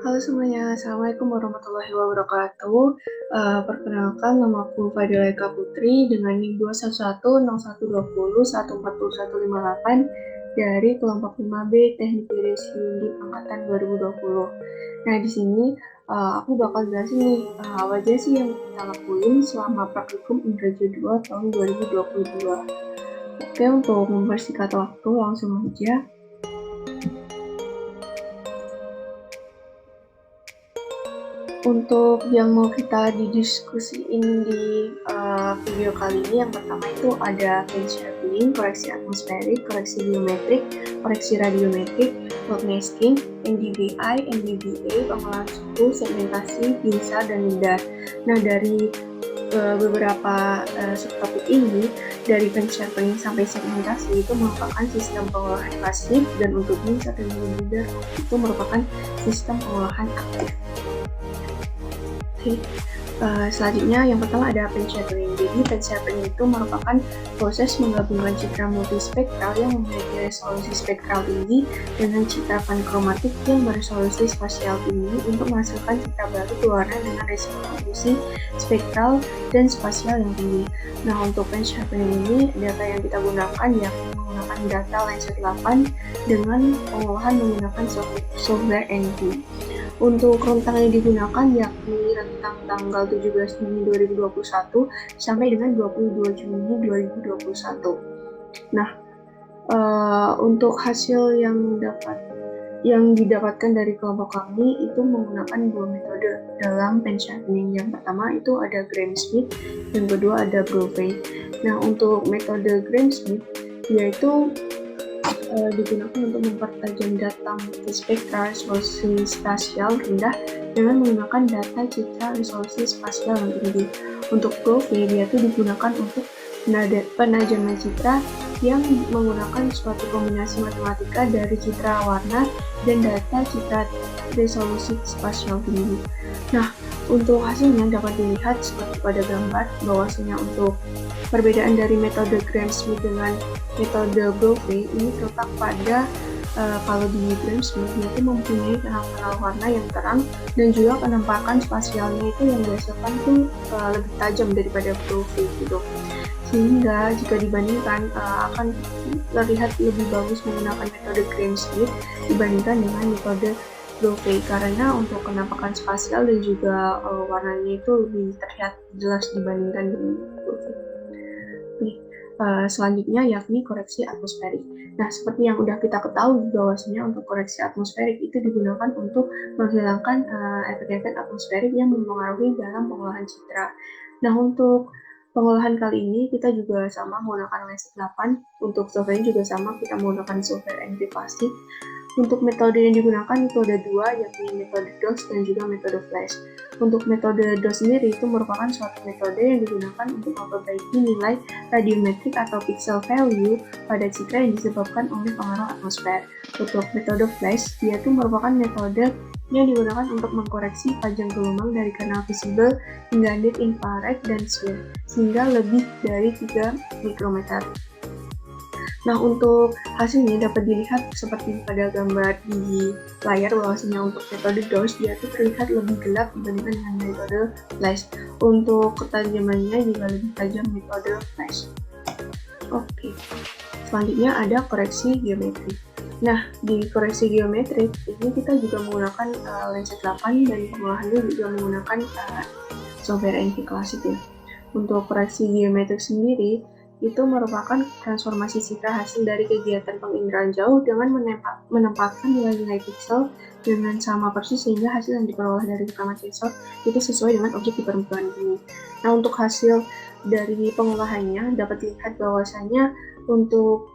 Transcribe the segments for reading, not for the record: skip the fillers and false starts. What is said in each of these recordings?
Halo semuanya, Assalamualaikum warahmatullahi wabarakatuh. Perkenalkan, nama aku Fadila Eka Putri dengan NIM 2110120141158 dari kelompok 5B Teknik Diresi Undip Angkatan 2020. Nah, di sini aku bakal jelasin nih, apa aja sih yang kita lakuin selama praktikum Indraja 2 tahun 2022. Oke, untuk mempersingkat waktu, langsung aja. Untuk yang mau kita didiskusiin di video kali ini, yang pertama itu ada phase shaping, koreksi atmosferik, koreksi geometrik, koreksi radiometrik, log masking, NDVI, NDVA, pengolahan suhu, segmentasi, pinsa, dan lidar. Nah, dari beberapa subtopik ini, dari phase shaping sampai segmentasi itu merupakan sistem pengolahan pasif, dan untuk pinsa dan lidar itu merupakan sistem pengolahan aktif. Selanjutnya yang pertama ada phase shaping. Jadi phase shaping itu merupakan proses menggabungkan citra multispektral yang memiliki resolusi spektral tinggi dengan citra pankromatik yang beresolusi spasial tinggi untuk menghasilkan citra baru berwarna dengan resolusi spektral dan spasial yang tinggi. Nah, untuk phase shaping ini data yang kita gunakan yakni menggunakan data Landsat 8 dengan pengolahan menggunakan software NV. Untuk rentang yang digunakan yakni rentang tanggal 17 Juni 2021 sampai dengan 22 Juni 2021. Nah, untuk hasil yang didapatkan dari kelompok kami itu menggunakan dua metode dalam phase shaping. Yang pertama itu ada Gram-Schmidt, yang kedua ada Brophy. Nah, untuk metode Gram-Schmidt yaitu digunakan untuk mempertajam data multispektral resolusi spasial rendah dengan menggunakan data citra resolusi spasial yang tinggi. Untuk Brophy, dia itu digunakan untuk penajaman citra yang menggunakan suatu kombinasi matematika dari citra warna dan data citra resolusi spasial tinggi. Nah, untuk hasilnya dapat dilihat seperti pada gambar, bahwasanya untuk perbedaan dari metode Gram-Schmidt dengan metode Brophy ini terletak pada kalau di Gram-Schmidt itu mempunyai kanal-kanal warna yang terang dan juga penampakan spasialnya itu yang dihasilkan tuh lebih tajam daripada Brophy gitu. Sehingga jika dibandingkan akan terlihat lebih bagus menggunakan metode Gram-Schmidt dibandingkan dengan metode Brophy, karena untuk penampakan spasial dan juga warnanya itu lebih terlihat jelas dibandingkan dengan Brophy. Selanjutnya yakni koreksi atmosferik. Nah, seperti yang udah kita ketahui bahwasanya untuk koreksi atmosferik itu digunakan untuk menghilangkan efek-efek atmosferik yang mempengaruhi dalam pengolahan citra. Nah, untuk pengolahan kali ini kita juga sama menggunakan Landsat 8. Untuk software juga sama, kita menggunakan software NV Plastic. Untuk metode yang digunakan itu ada dua, yakni metode DOS dan juga metode Flash. Untuk metode DOS sendiri itu merupakan suatu metode yang digunakan untuk memperbaiki nilai radiometrik atau pixel value pada citra yang disebabkan oleh pengaruh atmosfer. Untuk metode Flash, dia itu merupakan metode yang digunakan untuk mengkoreksi panjang gelombang dari kanal visible hingga near infrared dan SWIR, sehingga lebih dari 3 mikrometer. Nah, untuk hasilnya dapat dilihat seperti pada gambar di layar, bahwasanya untuk metode DOS dia itu terlihat lebih gelap dibandingkan dengan metode Flash. Untuk ketajamannya juga lebih tajam metode Flash. Oke. Selanjutnya ada koreksi geometri. Nah, di koreksi geometri ini kita juga menggunakan Landsat 8 dan pengolahannya juga menggunakan software NV klasik ya. Untuk koreksi geometrik sendiri itu merupakan transformasi citra hasil dari kegiatan penginderaan jauh dengan menempatkan nilai-nilai pixel dengan sama persis sehingga hasil yang diperoleh dari rekaman sensor itu sesuai dengan objek di permukaan bumi. Nah, untuk hasil dari pengolahannya dapat dilihat bahwasanya untuk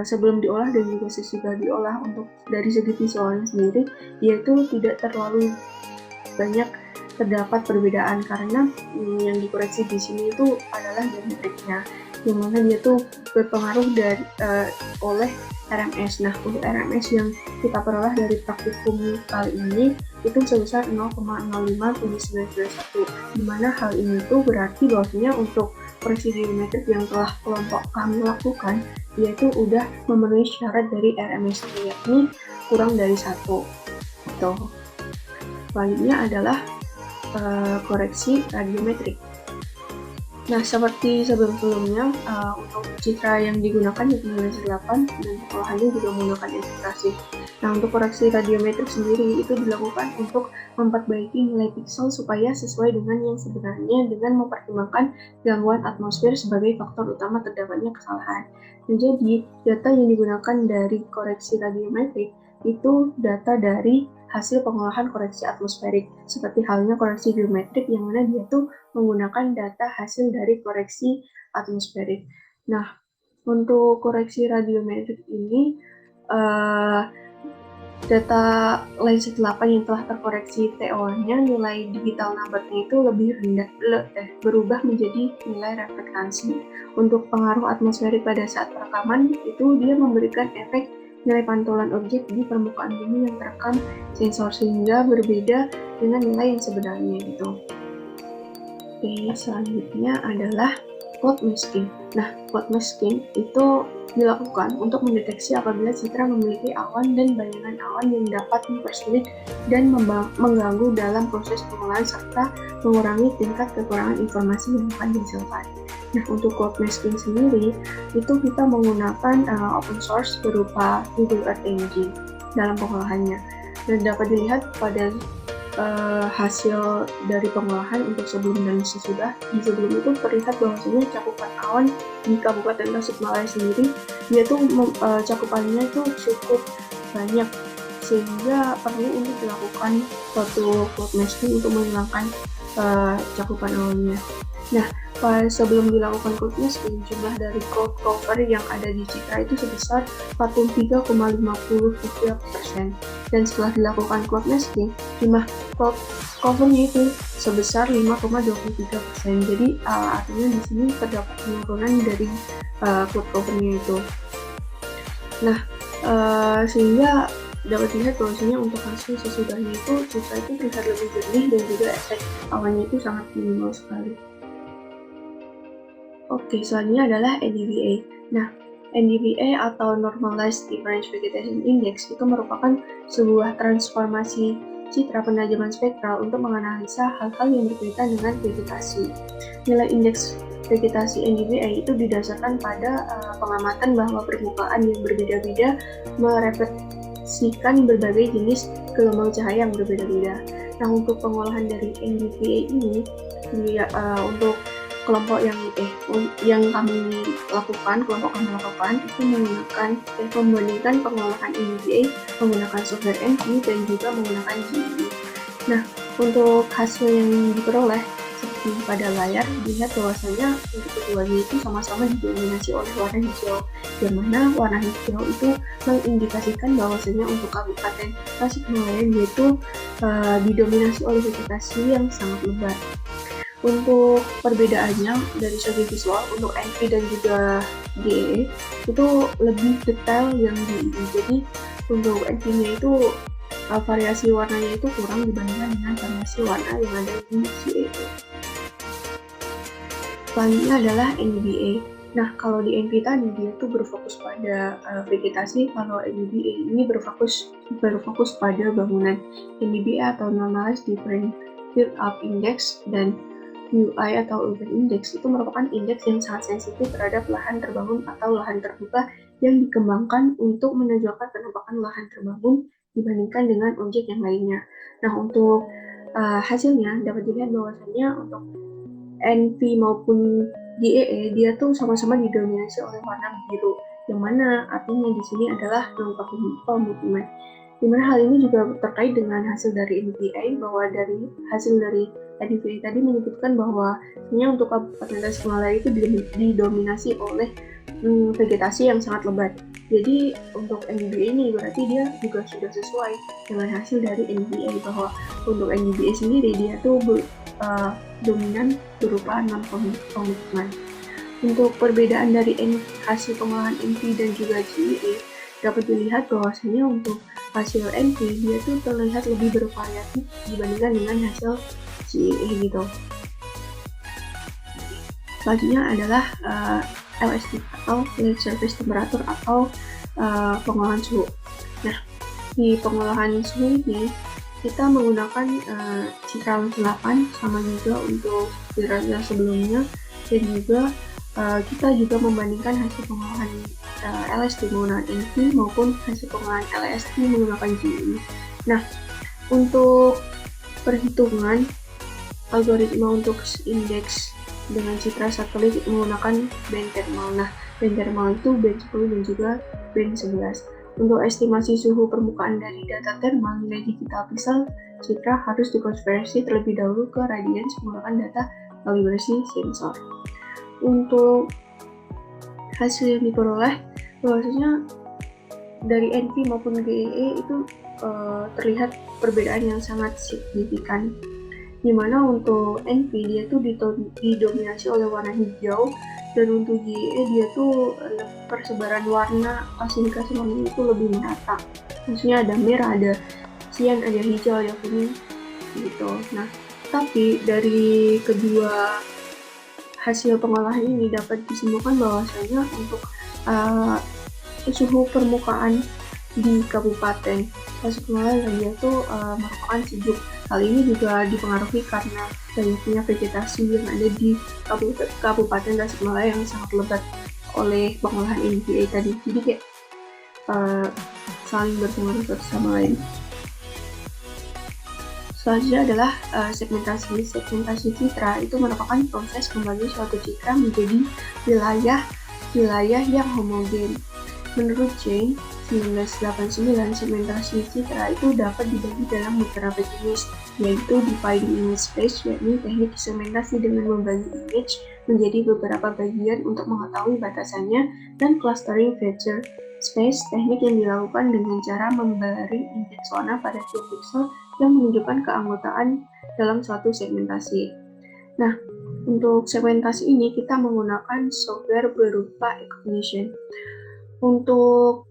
sebelum diolah dan juga sesudah diolah, untuk dari segi visualnya sendiri yaitu tidak terlalu banyak terdapat perbedaan, karena yang dikoreksi di sini itu adalah geometriknya, yang mana dia tuh berpengaruh dari oleh RMS. Nah, untuk RMS yang kita peroleh dari praktikum kali ini itu sebesar 0,05/991, di mana hal ini tuh berarti bahwasanya untuk koreksi geometrik yang telah kelompok kami lakukan yaitu udah memenuhi syarat dari RMS, yakni kurang dari 1 gitu. Selanjutnya adalah koreksi radiometrik. Nah, seperti sebelum-sebelumnya, untuk citra yang digunakan yaitu laser 8 dan pengolahannya juga menggunakan infrakrif. Nah, untuk koreksi radiometrik sendiri itu dilakukan untuk memperbaiki nilai piksel supaya sesuai dengan yang sebenarnya dengan mempertimbangkan gangguan atmosfer sebagai faktor utama terdapatnya kesalahan. Dan jadi, data yang digunakan dari koreksi radiometrik itu data dari hasil pengolahan koreksi atmosferik, seperti halnya koreksi geometrik yang mana dia tuh menggunakan data hasil dari koreksi atmosferik. Nah, untuk koreksi radiometrik ini, data Landsat 8 yang telah terkoreksi TO-nya, nilai digital number-nya itu lebih rendah, berubah menjadi nilai reflektasi. Untuk pengaruh atmosferik pada saat perekaman, itu dia memberikan efek nilai pantulan objek di permukaan bumi yang terekam sensor sehingga berbeda dengan nilai yang sebenarnya gitu. Oke, selanjutnya adalah cloud masking. Nah, cloud masking itu dilakukan untuk mendeteksi apabila citra memiliki awan dan bayangan awan yang dapat mempersulit dan mengganggu dalam proses pengolahan serta mengurangi tingkat kekurangan informasi yang akan dihasilkan. Nah, untuk cloud masking sendiri, itu kita menggunakan open source berupa Google Earth Engine dalam pengolahannya. Dan dapat dilihat pada hasil dari pengolahan untuk sebelum dan sesudah. Di sebelum itu terlihat bahwasanya cakupan awan di Kabupaten Tasikmalaya sendiri, dia tuh cakupannya itu cukup banyak, sehingga perlu untuk dilakukan suatu cloud masking untuk menghilangkan cakupan awannya. Nah, sebelum dilakukan cloud masking, jumlah dari cloud cover yang ada di citra itu sebesar 43,53%. Dan setelah dilakukan cloud masking, jumlah cloud covernya itu sebesar 5,23%. Jadi artinya di sini terdapat penurunan dari cloud covernya itu. Nah, sehingga dapat dilihat bahwasanya untuk hasil sesudahnya itu citra itu terlihat lebih jernih dan juga efek awannya itu sangat minimal sekali. Oke, selanjutnya adalah NDVI. Nah, NDVI atau Normalized Difference Vegetation Index itu merupakan sebuah transformasi citra penajaman spektral untuk menganalisa hal-hal yang berkaitan dengan vegetasi. Nilai indeks vegetasi NDVI itu didasarkan pada pengamatan bahwa permukaan yang berbeda-beda merefleksikan berbagai jenis gelombang cahaya yang berbeda-beda. Nah, untuk pengolahan dari NDVI ini, untuk kelompok yang kami lakukan itu membandingkan pengolahan NDVI menggunakan software NV dan juga menggunakan GE. Nah, untuk hasil yang diperoleh seperti pada layar, dilihat bahwasanya untuk keduanya itu sama-sama didominasi oleh warna hijau, yang mana warna hijau itu mengindikasikan bahwasanya untuk Kabupaten Tasikmalaya yaitu didominasi oleh vegetasi yang sangat lebat. Untuk perbedaannya dari segi visual, untuk NV dan juga GE itu lebih detail yang di ini. Jadi untuk NV-nya itu variasi warnanya itu kurang dibandingkan dengan variasi warna yang ada di GE. Selanjutnya adalah NVA. Nah, kalau di NV tadi dia itu berfokus pada vegetasi, kalau NVA ini berfokus pada bangunan. NVA atau Normalized Difference Build-up Index dan UI atau Urban Index itu merupakan indeks yang sangat sensitif terhadap lahan terbangun atau lahan terbuka yang dikembangkan untuk menonjolkan penampakan lahan terbangun dibandingkan dengan objek yang lainnya. Nah, untuk hasilnya dapat dilihat bahwasanya untuk NV maupun GEE dia tuh sama-sama didominasi oleh warna biru, yang mana artinya di sini adalah pemukiman. Dimana hal ini juga terkait dengan hasil dari NVA, bahwa dari hasil dari NVA tadi menyebutkan bahwa sebenarnya untuk Kabupaten Tasikmalaya itu didominasi oleh vegetasi yang sangat lebat. Jadi untuk NVA ini berarti dia juga sudah sesuai dengan hasil dari NVA, bahwa untuk NVA sendiri dia tuh dominan berupa 6 pemukiman. Untuk perbedaan dari hasil pengolahan NV dan juga GEE dapat dilihat bahwasanya untuk hasil NV dia tuh terlihat lebih bervariatif dibandingkan dengan hasil GEE gitu. Selanjutnya adalah LST atau Land Surface Temperature atau pengolahan suhu. Nah, di pengolahan suhu ini kita menggunakan citra 8 sama juga untuk citra sebelumnya, dan juga kita juga membandingkan hasil pengolahan LST menggunakan NV maupun hasil pengolahan LST menggunakan GE. Nah, untuk perhitungan algoritma untuk indeks dengan citra satelit menggunakan band thermal. Nah, band thermal itu band 10 dan juga band 11. Untuk estimasi suhu permukaan dari data thermal nilai digital pixel citra harus dikonversi terlebih dahulu ke radians menggunakan data kalibrasi sensor. Untuk hasil yang diperoleh, bahwasanya dari NV maupun GEE itu terlihat perbedaan yang sangat signifikan, dimana untuk NV dia tuh didominasi oleh warna hijau, dan untuk GEE dia tuh persebaran warna klasifikasi warna itu lebih merata, maksudnya ada merah, ada cyan, ada hijau, ada kuning gitu. Nah, tapi dari kedua hasil pengolahan ini dapat disimpulkan bahwasanya untuk suhu permukaan di kabupaten Tasikmalaya dia tuh merupakan sejuk. Hal ini juga dipengaruhi karena banyaknya vegetasi yang ada di kabupaten Tasikmalaya yang sangat lebat oleh pengolahan NVA tadi. Jadi kayak saling berpengaruh satu sama lain. Selanjutnya adalah segmentasi. Segmentasi citra itu merupakan proses membagi suatu citra menjadi wilayah yang homogen. Menurut Jane 1989, segmentasi citra itu dapat dibagi dalam beberapa jenis, yaitu dividing image space, yakni teknik segmentasi dengan membagi image menjadi beberapa bagian untuk mengetahui batasannya, dan clustering feature space, teknik yang dilakukan dengan cara memberi indeks warna pada tiap pixel yang menunjukkan keanggotaan dalam suatu segmentasi. Nah, untuk segmentasi ini kita menggunakan software berupa Ignition. Untuk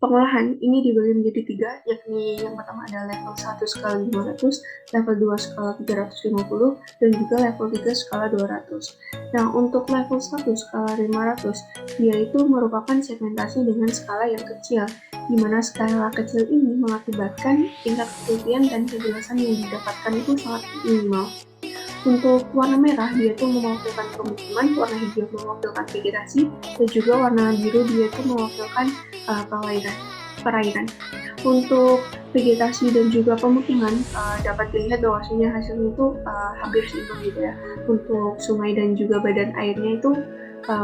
pengolahan ini dibagi menjadi 3, yakni yang pertama ada level 1 skala 500, level 2 skala 350, dan juga level 3 skala 200. Nah, untuk level 1 skala 500, dia itu merupakan segmentasi dengan skala yang kecil, di mana skala kecil ini mengakibatkan tingkat ketelitian dan kejelasan yang didapatkan itu sangat minimal. Untuk warna merah dia itu mewakilkan pemukiman, warna hijau mewakilkan vegetasi, dan juga warna biru dia itu mewakilkan perairan. Untuk vegetasi dan juga pemukiman dapat dilihat bahwasanya hasilnya itu hampir seimbang gitu ya. Untuk sungai dan juga badan airnya itu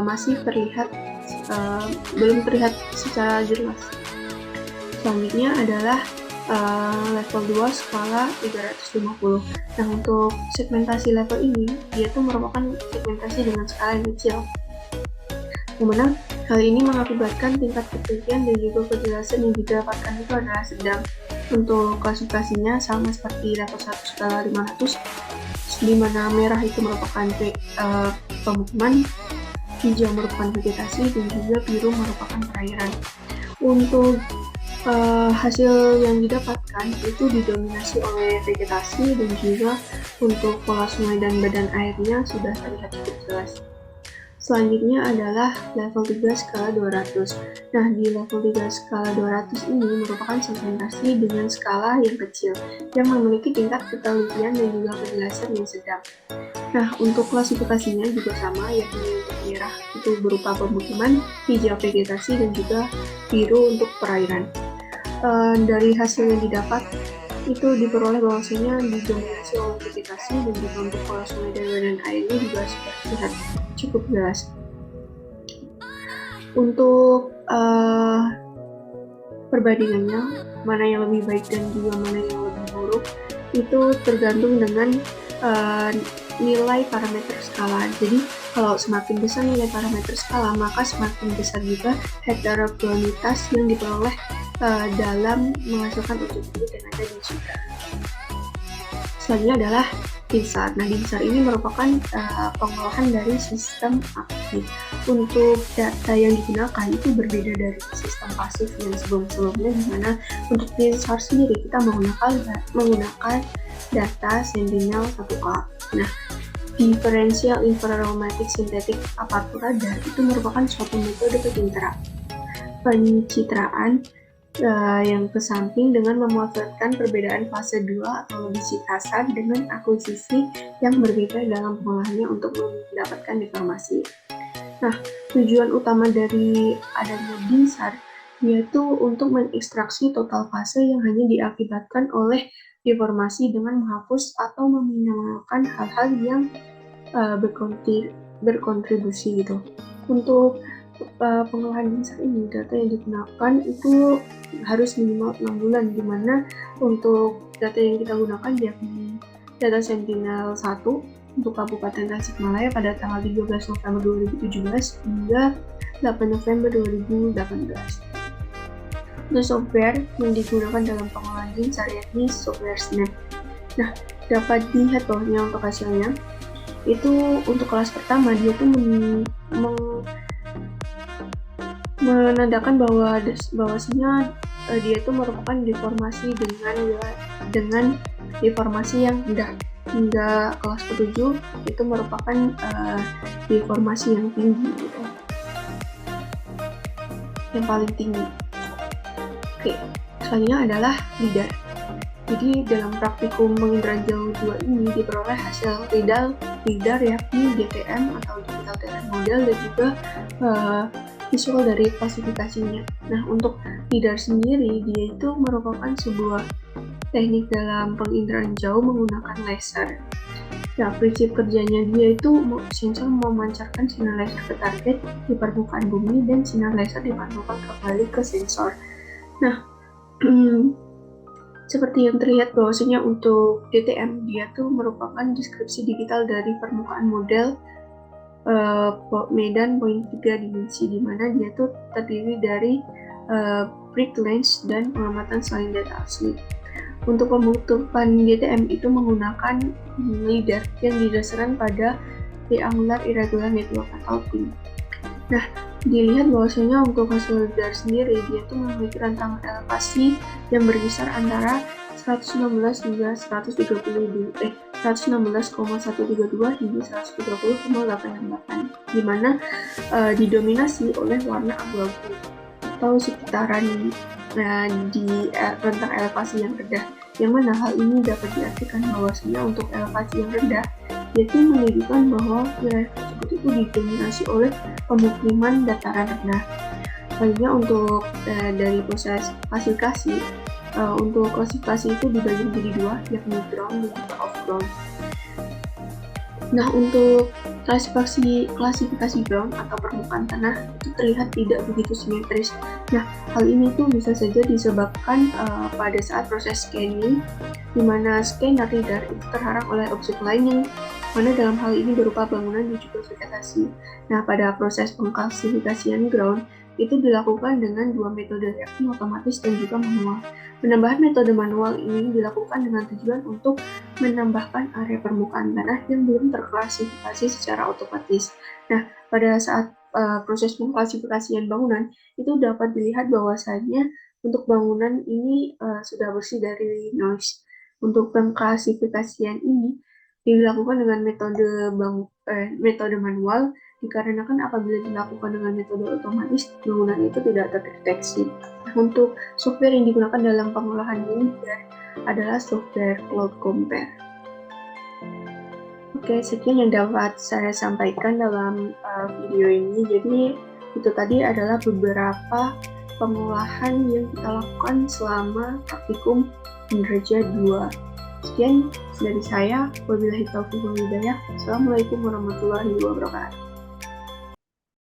masih terlihat belum terlihat secara jelas. Selanjutnya adalah level 2 skala 350. Nah, untuk segmentasi level ini dia tuh merupakan segmentasi dengan skala yang kecil, dimana hal ini mengakibatkan tingkat ketelitian dan juga kejelasan yang didapatkan itu adalah sedang. Untuk klasifikasinya sama seperti level 1 skala 500, dimana merah itu merupakan pemukiman, hijau merupakan vegetasi, dan juga biru merupakan perairan. Untuk hasil yang didapatkan itu didominasi oleh vegetasi, dan juga untuk pola sungai dan badan airnya sudah terlihat cukup jelas. Selanjutnya adalah level 3 skala 200. Nah, di level 3 skala 200 ini merupakan segmentasi dengan skala yang kecil, yang memiliki tingkat ketelitian dan juga kejelasan yang sedang. Nah, untuk klasifikasinya juga sama, yakni untuk merah itu berupa pemukiman, hijau vegetasi, dan juga biru untuk perairan. Dari hasil yang didapat itu diperoleh bahwasanya didominasi oleh vegetasi, dan juga untuk pola sungai dan badan airnya juga sudah terlihat cukup jelas. Untuk perbandingannya, mana yang lebih baik dan juga mana yang lebih buruk itu tergantung dengan nilai parameter skala. Jadi kalau semakin besar nilai parameter skala, maka semakin besar juga heterogenitas yang diperoleh dalam menghasilkan unsur-unsur yang ada di citra. Selanjutnya adalah DINSAR. Nah, DINSAR ini merupakan pengolahan dari sistem aktif. Untuk data yang digunakan itu berbeda dari sistem pasif yang sebelum-sebelumnya, di mana untuk DINSAR sendiri kita menggunakan data Sentinel-1A. Nah, Differential Interferometric Synthetic Aperture Radar itu merupakan suatu metode pencitraan yang kesamping dengan memanfaatkan perbedaan fase 2 atau lebih kasar dengan akuisisi yang berbeda dalam pengolahannya untuk mendapatkan informasi. Nah, tujuan utama dari adanya DINSAR yaitu untuk mengekstraksi total fase yang hanya diakibatkan oleh deformasi dengan menghapus atau meminimalkan hal-hal yang berkontribusi gitu. Untuk pengolahan DINSAR ini, data yang digunakan itu harus minimal 6 bulan, di mana untuk data yang kita gunakan yakni data Sentinel 1 untuk Kabupaten Tasikmalaya pada tanggal 13 November 2017 hingga 8 November 2018. Untuk software yang digunakan dalam pengolahan DINSAR yakni software Snap. Nah, dapat dilihat bawahnya untuk hasilnya. Itu untuk kelas pertama dia tuh menandakan bahwasanya dia itu merupakan deformasi dengan deformasi yang rendah. Hingga kelas ke-7 itu merupakan deformasi yang tinggi gitu. Yang paling tinggi. Oke, selanjutnya adalah LIDAR. Jadi dalam praktikum penginderaan jauh 2 ini diperoleh hasil LIDAR yakni DTM atau Digital Terrain Model dan juga visual dari klasifikasinya. Nah, untuk LIDAR sendiri dia itu merupakan sebuah teknik dalam penginderaan jauh menggunakan laser. Nah, prinsip kerjanya dia itu sensor memancarkan sinar laser ke target di permukaan bumi dan sinar laser dipantulkan kembali ke sensor. Nah, seperti yang terlihat bahwasanya untuk DTM dia tuh merupakan deskripsi digital dari permukaan model medan poin 3 dimensi, di mana dia tuh terdiri dari brick lens dan pengamatan selain data asli. Untuk pembentukan DTM itu menggunakan LIDAR yang didasarkan pada Triangular Irregular Network atau TIN. Nah, dilihat bahwasanya untuk hasil LIDAR sendiri dia tuh memiliki rentang elevasi yang berkisar antara 116 hingga 116,132 hingga 130,868, di mana didominasi oleh warna abu-abu atau sekitaran di rentang elevasi yang rendah, yang mana hal ini dapat diartikan bahwasanya untuk elevasi yang rendah yaitu menunjukkan bahwa wilayah tersebut itu didominasi oleh pemukiman dataran rendah. Selanjutnya untuk dari proses klasifikasi, untuk klasifikasi itu dibagi menjadi dua, yakni ground dan juga off ground. Nah, untuk klasifikasi ground atau permukaan tanah itu terlihat tidak begitu simetris. Nah, hal ini tuh bisa saja disebabkan pada saat proses scanning, di mana scanner LIDAR itu terhalang oleh objek lain yang mana dalam hal ini berupa bangunan dan juga vegetasi. Nah, pada proses pengklasifikasian ground itu dilakukan dengan dua metode, yakni otomatis dan juga manual. Penambahan metode manual ini dilakukan dengan tujuan untuk menambahkan area permukaan tanah yang belum terklasifikasi secara otomatis. Nah, pada saat proses pengklasifikasian bangunan itu dapat dilihat bahwasanya untuk bangunan ini sudah bersih dari noise. Untuk pengklasifikasian ini dilakukan dengan metode manual, dikarenakan apabila dilakukan dengan metode otomatis, bangunan itu tidak terdeteksi. Untuk software yang digunakan dalam pengolahan ini adalah software Cloud Compare. Oke, sekian yang dapat saya sampaikan dalam video ini. Jadi itu tadi adalah beberapa pengolahan yang kita lakukan selama praktikum Kinerja 2. Sekian dari saya, wabillahi taufiq wal hidayah. Assalamualaikum warahmatullahi wabarakatuh.